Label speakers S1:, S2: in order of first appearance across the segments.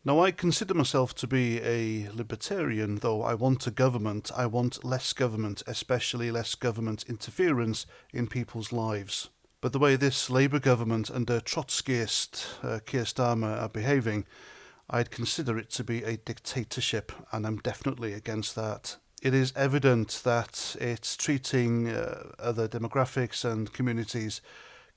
S1: Now, I consider myself to be a libertarian, though I want a government. I want less government, especially less government interference in people's lives. But the way this Labour government under Trotskyist Keir Starmer are behaving, I'd consider it to be a dictatorship, and I'm definitely against that. It is evident that it's treating other demographics and communities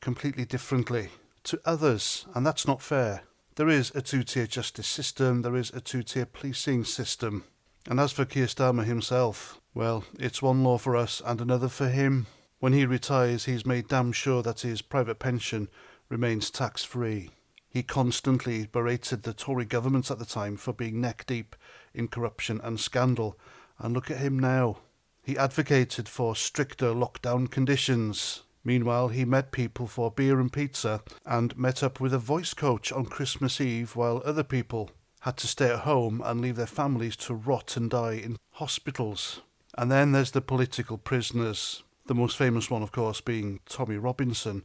S1: completely differently to others, and that's not fair. There is a two-tier justice system, there is a two-tier policing system. And as for Keir Starmer himself, well, it's one law for us and another for him. When he retires, he's made damn sure that his private pension remains tax-free. He constantly berated the Tory government at the time for being neck-deep in corruption and scandal. And look at him now. He advocated for stricter lockdown conditions. Meanwhile, he met people for beer and pizza and met up with a voice coach on Christmas Eve while other people had to stay at home and leave their families to rot and die in hospitals. And then there's the political prisoners, the most famous one, of course, being Tommy Robinson.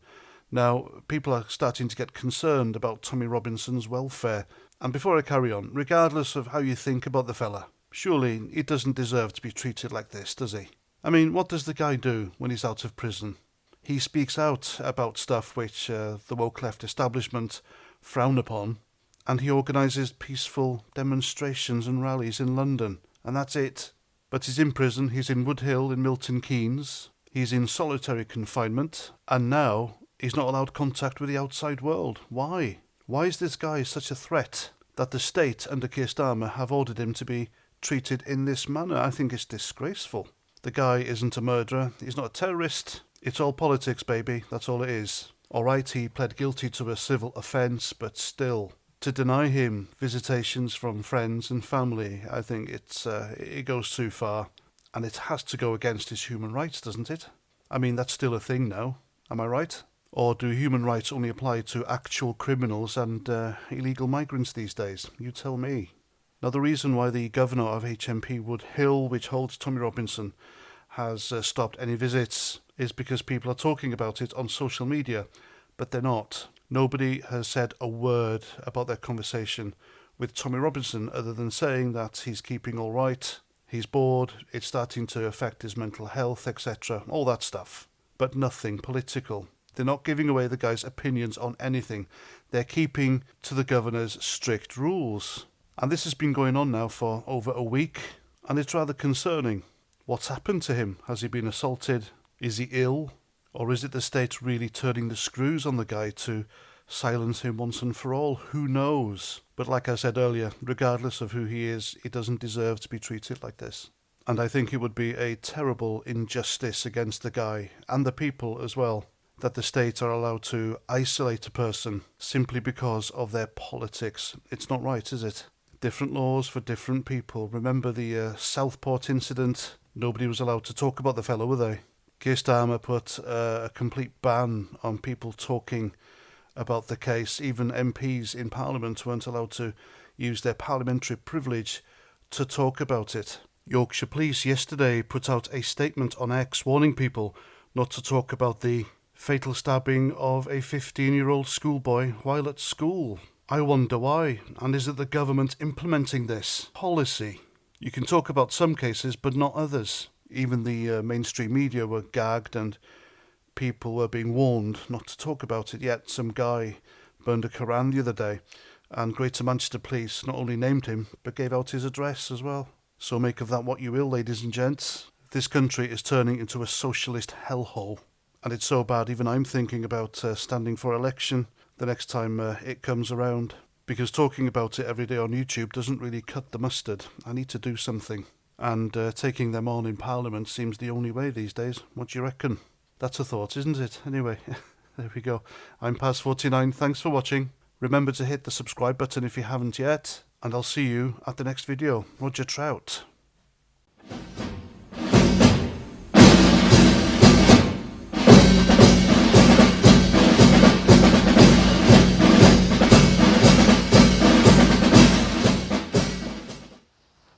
S1: Now, people are starting to get concerned about Tommy Robinson's welfare. And before I carry on, regardless of how you think about the fella, surely he doesn't deserve to be treated like this, does he? I mean, what does the guy do when he's out of prison? He speaks out about stuff which the woke left establishment frown upon, and he organises peaceful demonstrations and rallies in London, and that's it. But he's in prison, he's in Woodhill in Milton Keynes, he's in solitary confinement, and now he's not allowed contact with the outside world. Why? Why is this guy such a threat that the state under Keir Starmer have ordered him to be treated in this manner? I think it's disgraceful. The guy isn't a murderer, he's not a terrorist. It's all politics, baby, that's all it is. Alright, he pled guilty to a civil offence, but still, to deny him visitations from friends and family, I think it goes too far. And it has to go against his human rights, doesn't it? I mean, that's still a thing now, am I right? Or do human rights only apply to actual criminals and illegal migrants these days? You tell me. Now, the reason why the governor of HMP Woodhill, which holds Tommy Robinson, has stopped any visits is because people are talking about it on social media, but they're not. Nobody has said a word about their conversation with Tommy Robinson other than saying that he's keeping all right, he's bored, it's starting to affect his mental health, etc., all that stuff. But nothing political. They're not giving away the guy's opinions on anything. They're keeping to the governor's strict rules. And this has been going on now for over a week, and it's rather concerning. What's happened to him? Has he been assaulted? Is he ill? Or is it the state really turning the screws on the guy to silence him once and for all? Who knows? But like I said earlier, regardless of who he is, he doesn't deserve to be treated like this. And I think it would be a terrible injustice against the guy, and the people as well, that the state are allowed to isolate a person simply because of their politics. It's not right, is it? Different laws for different people. Remember the Southport incident? Nobody was allowed to talk about the fellow, were they? Keir Starmer put a complete ban on people talking about the case. Even MPs in Parliament weren't allowed to use their parliamentary privilege to talk about it. Yorkshire Police yesterday put out a statement on X warning people not to talk about the fatal stabbing of a 15-year-old schoolboy while at school. I wonder why, and is it the government implementing this policy? You can talk about some cases, but not others. Even the mainstream media were gagged and people were being warned not to talk about it. Yet some guy burned a Koran the other day, and Greater Manchester Police not only named him, but gave out his address as well. So make of that what you will, ladies and gents. This country is turning into a socialist hellhole, and it's so bad even I'm thinking about standing for election the next time it comes around, because talking about it every day on YouTube doesn't really cut the mustard. I need to do something. And taking them on in Parliament seems the only way these days. What do you reckon? That's a thought, isn't it? Anyway, there we go. I'm Paz49. Thanks for watching. Remember to hit the subscribe button if you haven't yet. And I'll see you at the next video. Roger Trout.